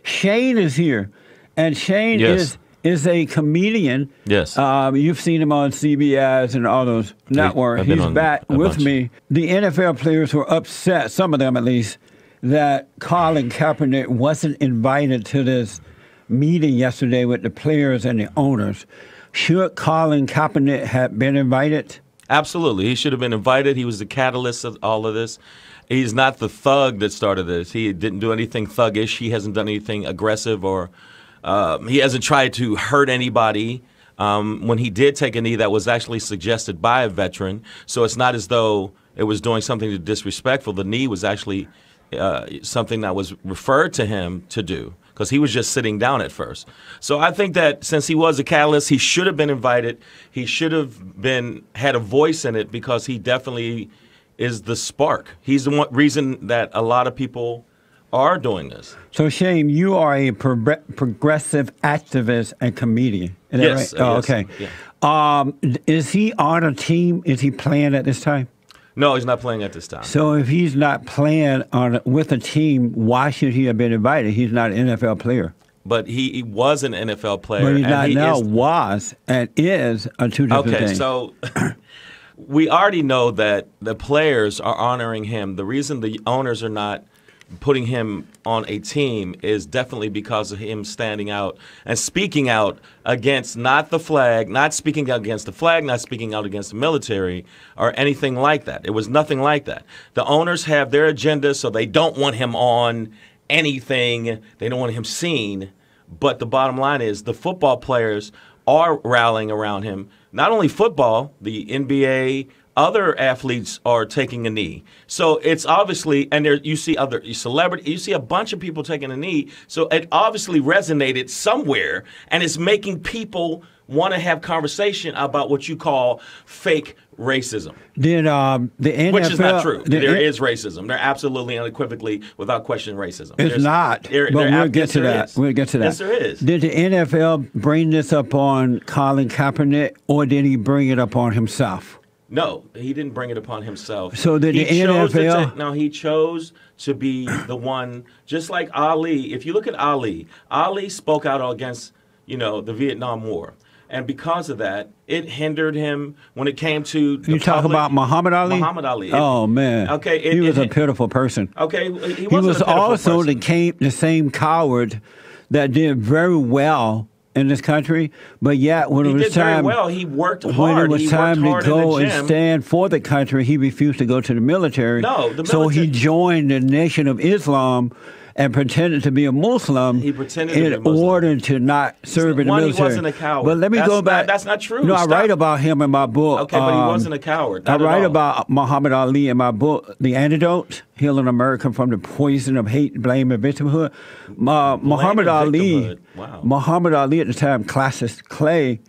Shane is here, and Shane is a comedian. Yes. You've seen him on CBS and all those networks. He's back with me. The NFL players were upset, some of them at least, that Colin Kaepernick wasn't invited to this meeting yesterday with the players and the owners. Should Colin Kaepernick have been invited? Absolutely. He should have been invited. He was the catalyst of all of this. He's not the thug that started this. He didn't do anything thuggish. He hasn't done anything aggressive or he hasn't tried to hurt anybody. When he did take a knee, that was actually suggested by a veteran. So it's not as though it was doing something disrespectful. The knee was actually something that was referred to him to do because he was just sitting down at first. So I think that since he was a catalyst, he should have been invited. He should have had a voice in it because he definitely is the spark. He's the one reason that a lot of people are doing this. So, Shane, you are a progressive activist and comedian. Is yes. that right? Yes. Okay. Yeah. Is he on a team? Is he playing at this time? No, he's not playing at this time. So if he's not playing with a team, why should he have been invited? He's not an NFL player. But he was an NFL player. But he's not now, was and is a two different things. Okay, so we already know that the players are honoring him. The reason the owners are not putting him on a team is definitely because of him standing out and speaking out against not the flag, not speaking out against the flag, not speaking out against the military or anything like that. It was nothing like that. The owners have their agenda, so they don't want him on anything. They don't want him seen. But the bottom line is the football players are rallying around him. Not only football, the NBA, other athletes are taking a knee. So it's obviously, and there you see other celebrities, you see a bunch of people taking a knee. So it obviously resonated somewhere, and it's making people want to have conversation about what you call fake racism. Did the NFL, which is not true. There is racism. They're absolutely unequivocally, without question, racism. It's not. But we'll get to that. We'll get to that. Yes, there is. Did the NFL bring this up on Colin Kaepernick, or did he bring it up on himself? No, he didn't bring it upon himself. So did the NFL? No, he chose to be the one, just like Ali. If you look at Ali, Ali spoke out against, the Vietnam War. And because of that, it hindered him when it came to the You talk about Muhammad Ali? Muhammad Ali. Oh, man. Okay. He was a pitiful person. Okay. He was also the same coward that did very well in this country, but yet when it was time, he worked hard. When it was time to go and stand for the country, he refused to go to the military. No, the military. So he joined the Nation of Islam and pretended to be a Muslim. He pretended to be a Muslim. In order to not serve in the military. He wasn't a coward. But let me go back. That's not true. No, I write about him in my book. Okay, but he wasn't a coward. I write about Muhammad Ali in my book, The Antidote, Healing America from the Poison of Hate, Blame, and Victimhood. Muhammad Ali, wow. Muhammad Ali at the time, Classius Clay,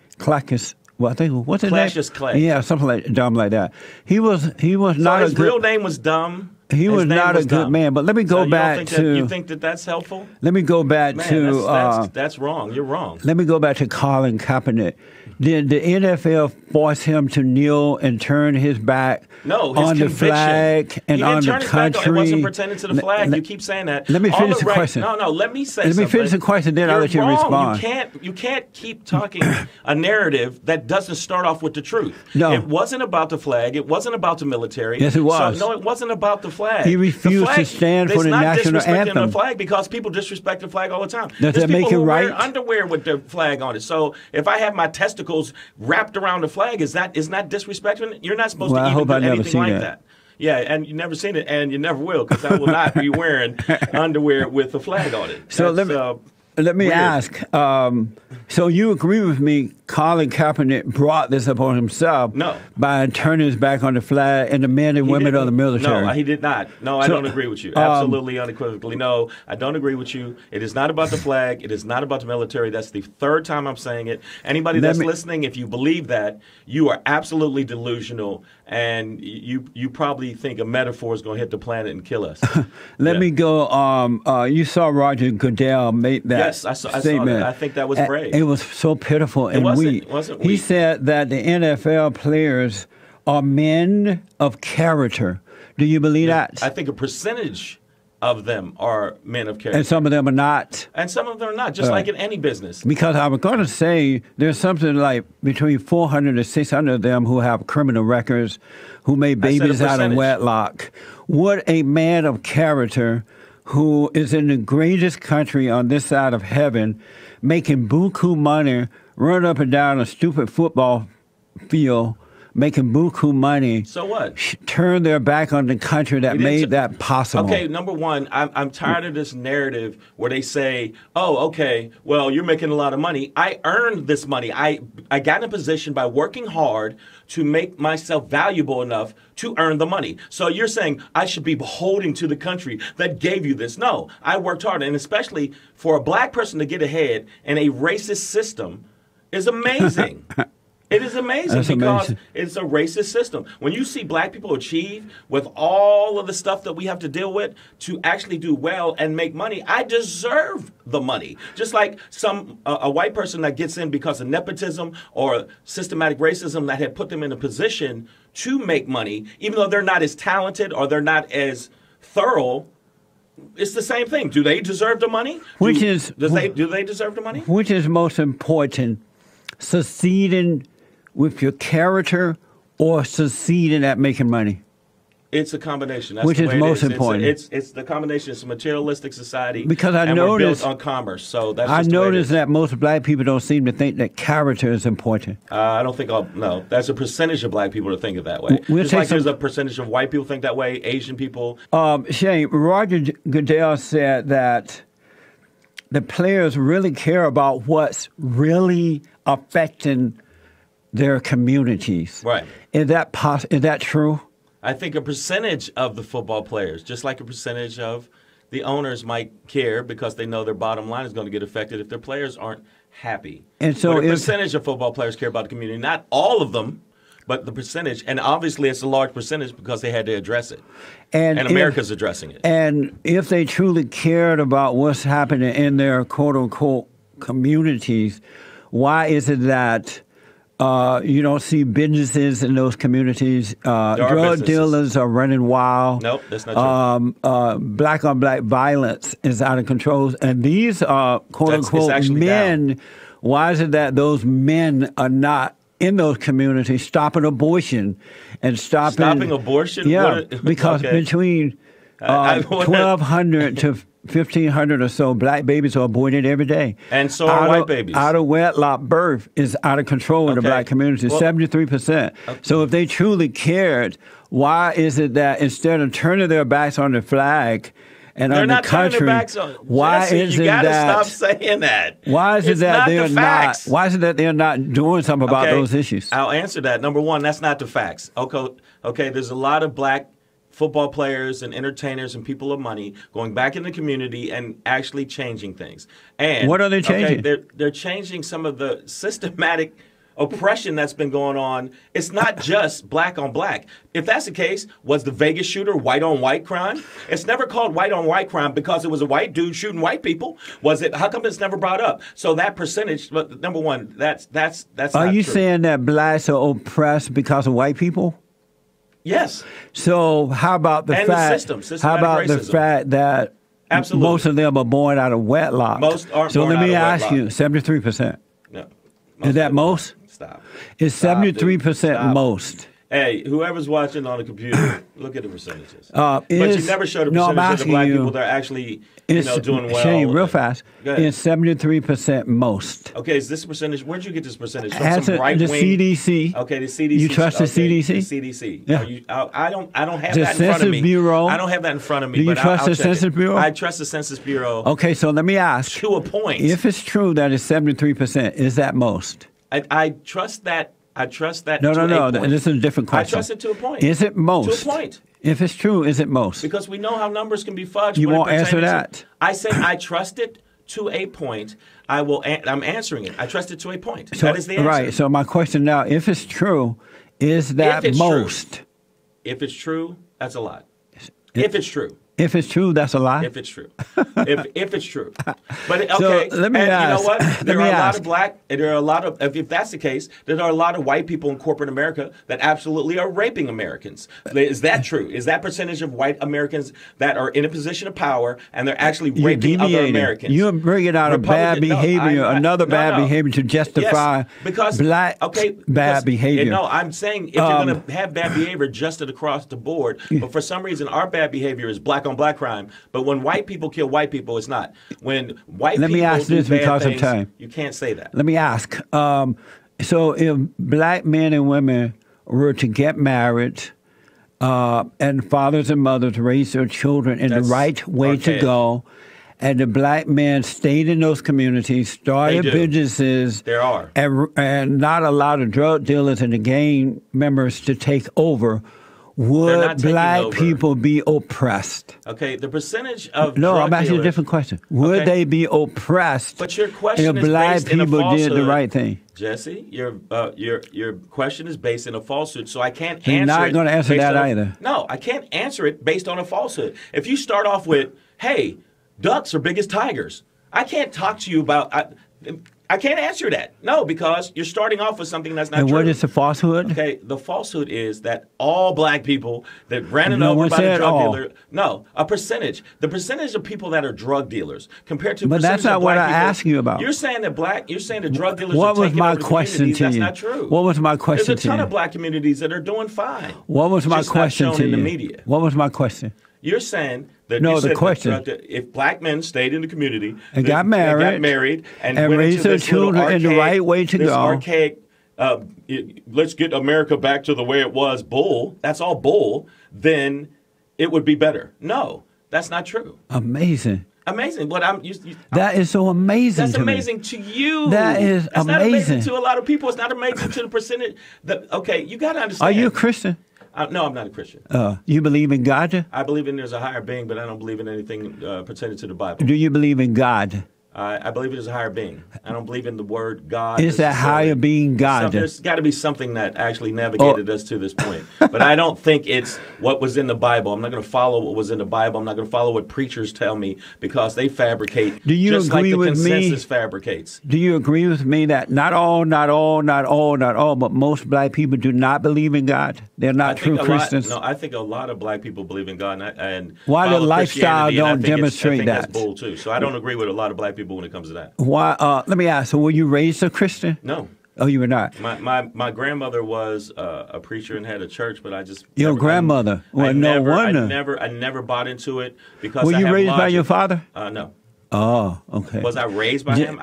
well, I think what's his name? Classius Clay. Yeah, something dumb like that. He was not a his good. real name was dumb. He was not a good man. But let me go back to. You think that's helpful? Let me go back to. That's wrong. You're wrong. Let me go back to Colin Kaepernick. Did the NFL force him to kneel and turn his back on the flag and on the country? He wasn't pretending to the flag. You keep saying that. Let me finish the question. No, let me say something. Let me finish the question, then I'll let you respond. You can't keep talking a narrative that doesn't start off with the truth. No. It wasn't about the flag. It wasn't about the military. Yes, it was. No, it wasn't about the flag. He refused to stand for the national anthem. It's not disrespecting the flag because people disrespect the flag all the time. Does that make it right? Wear underwear with the flag on it. So if I have my testicles wrapped around the flag, is not disrespecting it? You're not supposed to even do anything like that. Yeah, and you've never seen it, and you never will, because I will not be wearing underwear with the flag on it. So let me ask. So you agree with me? Colin Kaepernick brought this upon himself by turning his back on the flag and the men and women of the military. No, he did not. No, I don't agree with you. Absolutely, unequivocally. No, I don't agree with you. It is not about the flag. It is not about the military. That's the third time I'm saying it. Anybody that's listening, if you believe that, you are absolutely delusional, and you probably think a metaphor is going to hit the planet and kill us. Let me go. You saw Roger Goodell make that yes, I saw that. I think that was brave. It was so pitiful and weak. It wasn't weak. He said that the NFL players are men of character. Do you believe that? I think a percentage of them are men of character. And some of them are not. And some of them are not, just like in any business. Because I was going to say there's something like between 400 and 600 of them who have criminal records, who made babies out of wedlock. What a man of character who is in the greatest country on this side of heaven, making buku money, run up and down a stupid football field, making buku money. So what? Turn their back on the country that made that possible. Okay, number one, I'm tired of this narrative where they say, oh, okay, well, you're making a lot of money. I earned this money. I got in a position by working hard to make myself valuable enough to earn the money. So you're saying I should be beholden to the country that gave you this. No, I worked hard. And especially for a black person to get ahead in a racist system is amazing. It is amazing because it's a racist system. When you see black people achieve with all of the stuff that we have to deal with to actually do well and make money, I deserve the money. Just like a white person that gets in because of nepotism or systematic racism that had put them in a position to make money, even though they're not as talented or they're not as thorough. It's the same thing. Do they deserve the money? Do they deserve the money? Which is most important, succeeding with your character or succeeding at making money? It's a combination. That's which the is way most it is. important. It's the combination. It's a materialistic society. Because I and noticed, we're built on commerce. So that's I just the way it noticed is. that most black people don't seem to think that character is important. I don't think no. That's a percentage of black people to think of that way. Just like there's a percentage of white people think that way, Asian people. Shane, Roger Goodell said that the players really care about what's really affecting their communities. Right. Is that true? I think a percentage of the football players, just like a percentage of the owners might care because they know their bottom line is going to get affected if their players aren't happy. And so but a percentage of football players care about the community. Not all of them, but the percentage. And obviously it's a large percentage because they had to address it. And America's addressing it. And if they truly cared about what's happening in their quote-unquote communities, why is it that you don't see businesses in those communities? Drug dealers are running wild. Nope, that's not true. Black-on-black violence is out of control. And these quote-unquote men, down. Why is it that those men are not in those communities stopping abortion and stopping abortion? Yeah, because between 1,200 to 1,500 or so black babies are aborted every day. And so are white babies. Out of wedlock birth is out of control in the black community, 73%. So if they truly cared, why is it that instead of turning their backs on the flag and on the country, why is it that? You gotta stop saying that. Why is it that they're not? Why is it that they're not doing something about those issues? I'll answer that. Number one, that's not the facts. Okay. There's a lot of black football players and entertainers and people of money going back in the community and actually changing things. And what are they changing? They're changing some of the systematic oppression that's been going on. It's not just black on black. If that's the case, was the Vegas shooter white on white crime? It's never called white on white crime because it was a white dude shooting white people. Was it? How come it's never brought up? So that percentage, number one, that's Are not you true. saying that blacks are oppressed because of white people? Yes. So how about the fact? How about the fact that most of them are born out of wedlock? Most aren't. So born let me out of ask you, 73%. No. Is that most? Stop. Is 73% most? Hey, whoever's watching on the computer, look at the percentages. But you never showed a percentage of the black people that are actually doing well. Shane, real fast. It's 73% most. Okay, is this percentage? Where'd you get this percentage from? Some right wing. The CDC. Okay, the CDC. You trust the CDC? The CDC. Yeah. I don't have the that in front of me. Bureau. I don't have that in front of me. Do you trust the Census Bureau? I trust the Census Bureau. Okay, so let me ask. To a point. If it's true that it's 73%, is that most? I trust that. I trust that. No. This is a different question. I trust it to a point. Is it most? To a point. If it's true, is it most? Because we know how numbers can be fudged. You won't answer that. I say I trust it to a point. I'm answering it. I trust it to a point. So, that is the answer. Right. So my question now: if it's true, is that most? If it's true, that's a lot. If it's true. If it's true, that's a lie. If it's true, if it's true, but okay. So let me ask. You know what? There are a lot of black. There are a lot of. If that's the case, there are a lot of white people in corporate America that absolutely are raping Americans. Is that true? Is that percentage of white Americans that are in a position of power and they're actually raping other Americans? You're bringing out a bad behavior, another bad behavior to justify black bad behavior. No, I'm saying if you're going to have bad behavior adjusted across the board, but for some reason our bad behavior is black on black crime, but when white people kill white people, it's not. When white people me ask this do bad because things, of time. You can't say that. Let me ask. So if black men and women were to get married, and fathers and mothers raise their children in the right way to go, and the black men stayed in those communities, started businesses, and not allow the drug dealers and the gang members to take over, would black people be oppressed? Okay, the percentage of I'm asking you a different question. Would they be oppressed? But your question if black people did the right thing? Jesse, your question is based in a falsehood, so I can't answer. You're not going to answer that either. No, I can't answer it based on a falsehood. If you start off with, "Hey, ducks are big as tigers," I can't talk to you about. I can't answer that. No, because you're starting off with something that's not true. And what is the falsehood? Okay, the falsehood is that all black people that ran over by the drug dealer. No, a percentage. The percentage of people that are drug dealers compared to. But that's not what I asked you about. You're saying that You're saying the drug dealers. What are was my over question the to you? That's not true. What was my question to you? There's a ton of black communities that are doing fine. What was my question to you? In the media. What was my question? You're saying that the question. If black men stayed in the community and got married and raised their children in the right way to go, archaic, let's get America back to the way it was, bull. That's all bull. Then it would be better. No, that's not true. Amazing. But that is so amazing. That's amazing to you. That is that's amazing. Not amazing to a lot of people. It's not amazing to the percentage. Okay, you got to understand. Are you a Christian? No, I'm not a Christian. You believe in God? I believe there's a higher being, but I don't believe in anything pertaining to the Bible. Do you believe in God? I believe there's a higher being. I don't believe in the word God. Is that higher being God? There's got to be something that actually navigated us to this point. But I don't think it's what was in the Bible. I'm not going to follow what was in the Bible. I'm not going to follow what preachers tell me because they fabricate. Do you just agree like the with consensus fabricates. Do you agree with me that not all, but most black people do not believe in God? They're not true Christians. I think a lot of black people believe in God. And why the lifestyle don't demonstrate that? That's bull too. So I don't agree with a lot of black people when it comes to that. Why? Let me ask. So, were you raised a Christian? No. Oh, you were not. My grandmother was a preacher and had a church, but I just your grandmother. Well, no wonder. I never bought into it because. Were you raised by your father? No. Oh, okay. Was I raised by him?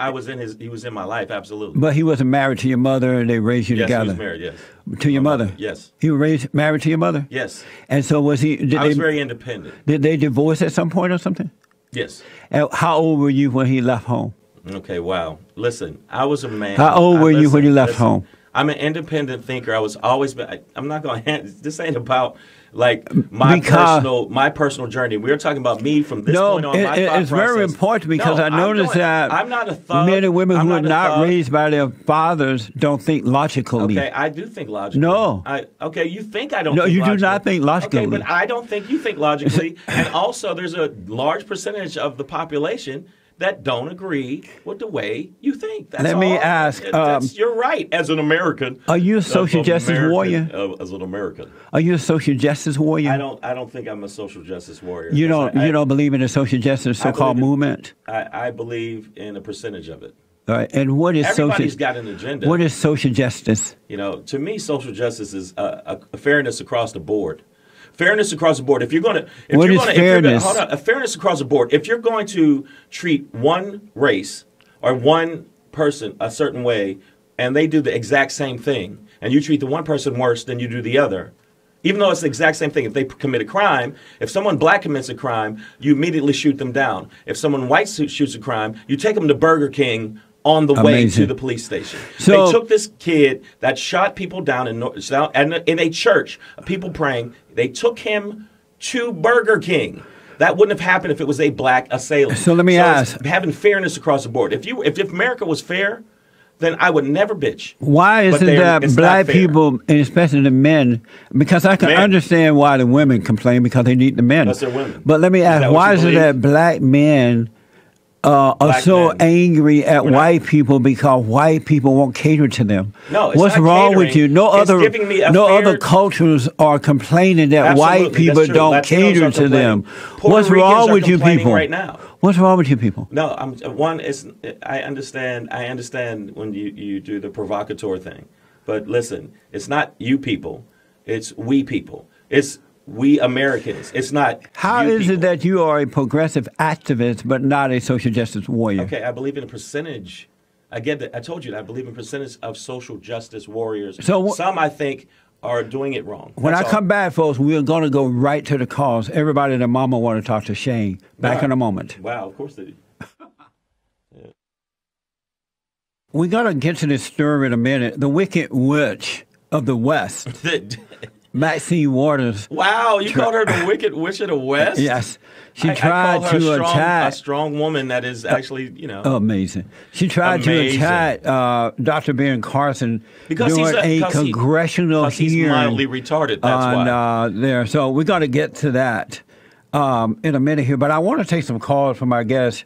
He was in my life, absolutely. But he wasn't married to your mother, and they raised you together. Yes, he was married. Yes. To your mother. Yes. He was married to your mother. Yes. And so was he? I was very independent. Did they divorce at some point or something? Yes. And how old were you when he left home? Okay, wow. Listen, I was a man. How old were you when you left home? I'm an independent thinker. I was always. I'm not going to. This ain't about like my personal journey. We're talking about me from this point on. It's very important because I noticed that I'm not a thug. Men and women who are not raised by their fathers don't think logically. Okay, I do think logically. No. You think I don't. No, think you logically. Do not think logically. Okay, but I don't think you think logically. And also, there's a large percentage of the population that don't agree with the way you think. That's Let me ask. You're right. As an American, are you a social justice warrior? As an American, are you a social justice warrior? I don't think I'm a social justice warrior. You don't believe in the social justice so-called movement? I believe in a percentage of it. All right. And what is everybody's got an agenda? What is social justice? To me, social justice is a fairness across the board. Fairness across the board. If you're going to, what is fairness? Hold on. A fairness across the board. If you're going to treat one race or one person a certain way, and they do the exact same thing, and you treat the one person worse than you do the other, even though it's the exact same thing. If they commit a crime, if someone black commits a crime, you immediately shoot them down. If someone white shoots a crime, you take them to Burger King on the way to the police station. So, they took this kid that shot people down in a church, people praying. They took him to Burger King. That wouldn't have happened if it was a black assailant. So let me ask. Having fairness across the board. If America was fair, then I would never bitch. Why is it that black people, and especially the men, because I can understand why the women complain because they need the men. Because they're women. But let me ask, why is it that black men are so angry at white people because white people won't cater to them? No, it's what's not wrong catering. with you? No other cultures are complaining that white people don't cater to them. What's wrong with you people right now? What's wrong with you people? No, I understand when you do the provocateur thing, but listen, it's not you people, it's we people. It's we Americans. It's not. How is it that you are a progressive activist but not a social justice warrior? Okay, I believe in a percentage. I get that. I told you that I believe in percentage of social justice warriors. So some I think are doing it wrong. When I come back, folks, we're going to go right to the cause. Everybody and their mama want to talk to Shang. Back in a moment. Wow, of course they do. Yeah. We're going to get to this story in a minute. The Wicked Witch of the West. Maxine Waters. Wow, you called her the Wicked Witch of the West? Yes. She tried to attack a strong woman that is actually, you know. Amazing. She tried to attack Dr. Ben Carson during a congressional hearing. He's mildly retarded, that's why. There. So we're going to get to that in a minute here. But I want to take some calls from our guest,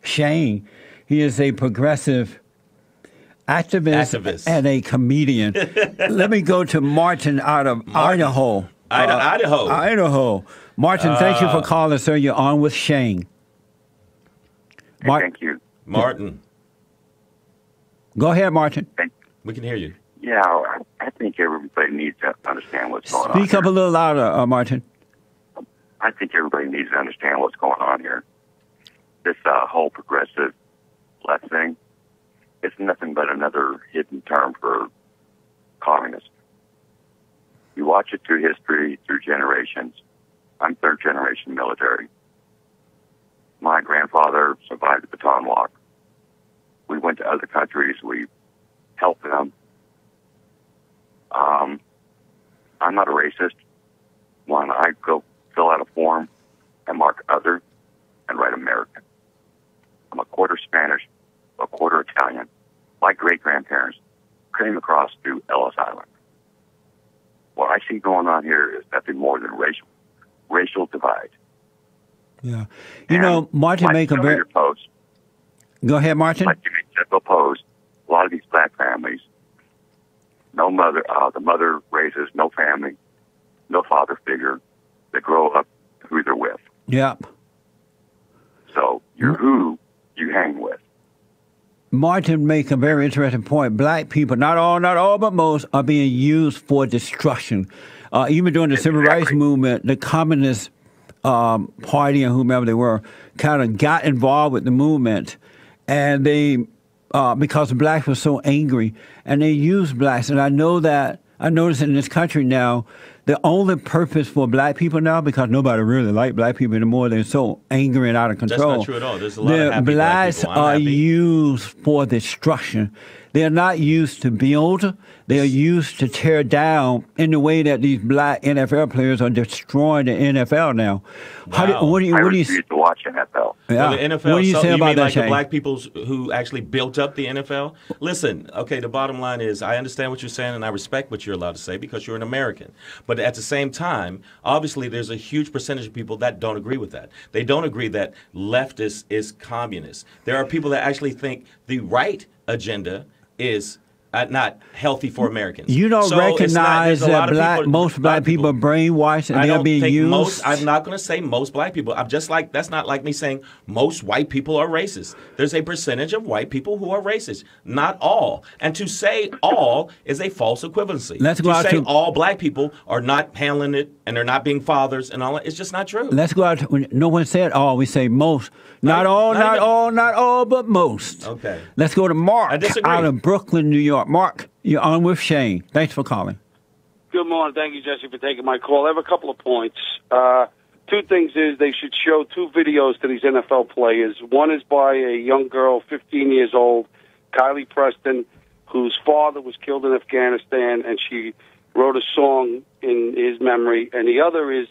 Shang. He is a progressive activist and a comedian. Let me go to Martin out of Idaho. Idaho. Martin, thank you for calling, sir. You're on with Shang. Thank you. Martin. Go ahead, Martin. We can hear you. Yeah, I think everybody needs to understand what's going on. Speak up a little louder, Martin. I think everybody needs to understand what's going on here. This whole progressive left thing, it's nothing but another hidden term for communist. You watch it through history, through generations. I'm third generation military. My grandfather survived the Bataan Walk. We went to other countries. We helped them. I'm not a racist. When I go fill out a form and mark other and write American. I'm a quarter Spanish, a quarter Italian. My great-grandparents came across through Ellis Island. What I see going on here is nothing more than racial divide. Yeah. You know, Martin make a very... Post, go ahead, Martin. Like you made several posts, a lot of these black families, no mother, the mother raises no family, no father figure. They grow up who they're with. Yep. So you're who you hang with. Martin make a very interesting point. Black people, not all, but most, are being used for destruction. Even during the Civil Rights Movement, the Communist Party and whomever they were kind of got involved with the movement, and they, because blacks were so angry, and they used blacks. And I notice in this country now, the only purpose for black people now, because nobody really like black people anymore, they're so angry and out of control. That's not true at all. There's a lot of happy blacks black people. are used for destruction. They're not used to build. They're used to tear down in the way that these black NFL players are destroying the NFL now. Wow. What do you refuse to watch NFL. Yeah. Well, the NFL, what do you say about mean that, like Shane? the black people who actually built up the NFL? Listen, okay, the bottom line is I understand what you're saying and I respect what you're allowed to say because you're an American. But at the same time, obviously there's a huge percentage of people that don't agree with that. They don't agree that leftist is communist. There are people that actually think the right agenda is not healthy for Americans. You don't recognize that most black people are brainwashed and they're being used? I'm not going to say most black people. I'm just like, that's not like me saying most white people are racist. There's a percentage of white people who are racist. Not all. And to say all is a false equivalency. To say all black people are not handling it and they're not being fathers and all that, it's just not true. Let's go out to, no one said all, we say most. Not all, but most. Okay. Let's go to Mark out of Brooklyn, New York. Mark, you're on with Shane. Thanks for calling. Good morning. Thank you, Jesse, for taking my call. I have a couple of points. Two things is they should show two videos to these NFL players. One is by a young girl, 15 years old, Kylie Preston, whose father was killed in Afghanistan, and she wrote a song in his memory. And the other is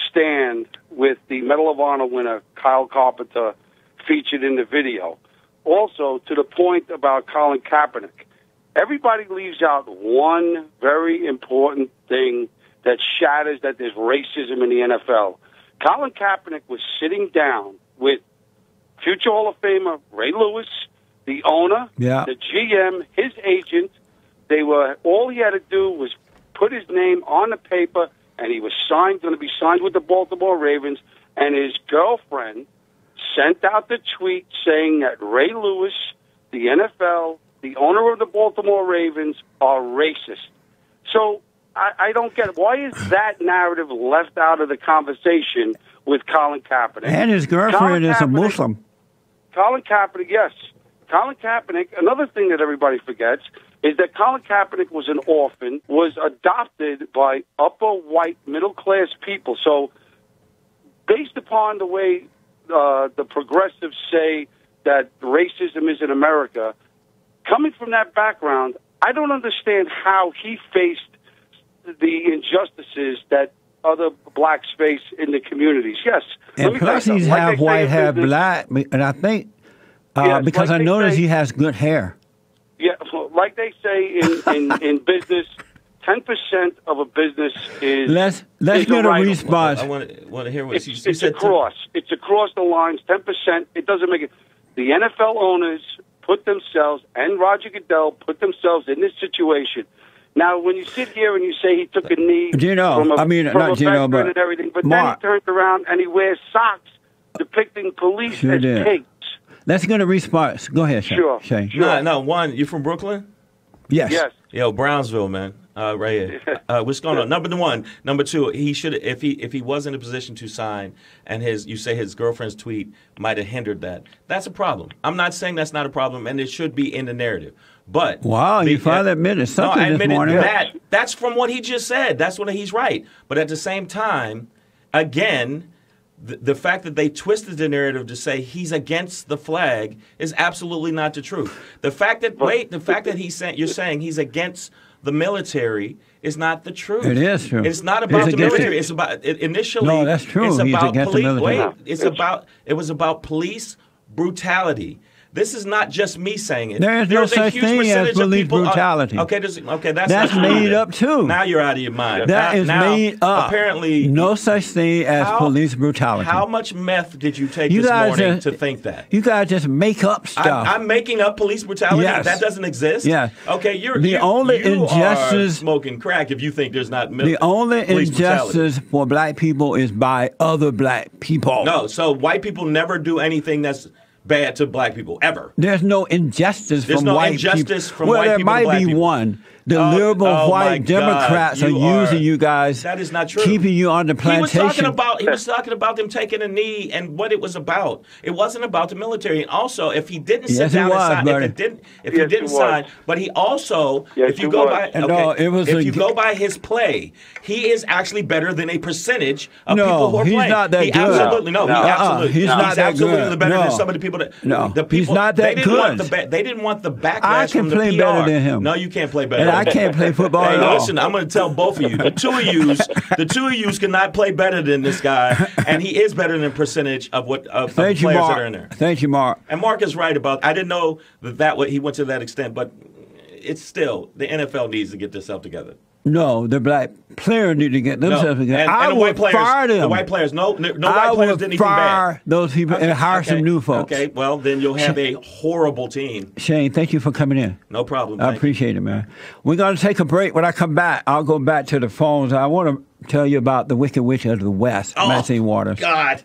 Stand with the Medal of Honor winner, Kyle Carpenter, featured in the video. also to the point about Colin Kaepernick, everybody leaves out one very important thing that shatters that there's racism in the NFL. Colin Kaepernick was sitting down with future Hall of Famer Ray Lewis, the owner, the GM, his agent. All he had to do was put his name on the paper, and he was going to be signed with the Baltimore Ravens, and his girlfriend sent out the tweet saying that Ray Lewis, the NFL, the owner of the Baltimore Ravens, are racist. So I don't get it. Why is that narrative left out of the conversation with Colin Kaepernick? And his girlfriend is a Muslim. Colin Kaepernick, yes. Colin Kaepernick, another thing that everybody forgets is that Colin Kaepernick was an orphan, was adopted by upper white middle-class people. So based upon the way the progressives say that racism is in America, coming from that background, I don't understand how he faced the injustices that other blacks face in the communities. Yes. And plus he's half white, half black, and I think because I noticed he has good hair. Yeah, like they say in business, 10% of a business is let's get a response. I want to hear what you it's said. It's across the lines. 10%. It doesn't make it. The NFL owners put themselves and Roger Goodell put themselves in this situation. Now, when you sit here and you say he took a knee from a veteran and everything, but then he turns around and he wears socks depicting police as pigs. Let's get a response. Go ahead, Shang. Sure. Shang. No, one, you from Brooklyn? Yes. Yes. Yo, Brownsville, man. Right here. What's going on? Number one. Number two, he should if he was in a position to sign and you say his girlfriend's tweet might have hindered that. That's a problem. I'm not saying that's not a problem, and it should be in the narrative. But wow, you finally admitted something this morning. That's from what he just said. That's what he's right. But at the same time, again, the fact that they twisted the narrative to say he's against the flag is absolutely not the truth. The fact that you're saying he's against the military is not the truth. It is true. It's not about the military. It's about initially. No, that's true. It's about police. It was about police brutality. This is not just me saying it. There's no such thing as police brutality. That's made up too. Now you're out of your mind. That is made up. Apparently, no such thing as police brutality. How much meth did you take this morning to think that? You guys just make up stuff. I'm making up police brutality. Yes. That doesn't exist. Yeah. Okay, you are smoking crack if you think there's not the only injustice for black people is by other black people. No, so white people never do anything that's bad to black people ever. There's no injustice from white people. Well, there might be one. The liberal white Democrats are using you guys. That is not true. Keeping you on the plantation. He was talking about them taking a knee and what it was about. It wasn't about the military. And also, if he didn't sit down and sign, if he didn't sign, but he also, if you go by his play, he is actually better than a percentage of people who are playing. He's not that good. He's absolutely better than some of the people that. No, he's not that good. They didn't want the backlash from the PR. I can play better than him. No, you can't play better. I can't play football at all. Listen, I'm going to tell both of you. The two of you cannot play better than this guy, and he is better than a percentage of the players that are in there. Thank you, Mark. And Mark is right about. I didn't know he went to that extent, but it's still the NFL needs to get this up together. No, the black players need to get themselves together. I would fire them. The white players, no white players did anything bad. I would fire those people and hire some new folks. Okay, well, then you'll have a horrible team. Shane, thank you for coming in. No problem. I appreciate it, man. We're going to take a break. When I come back, I'll go back to the phones. I want to tell you about the Wicked Witch of the West, Maxine Waters. God.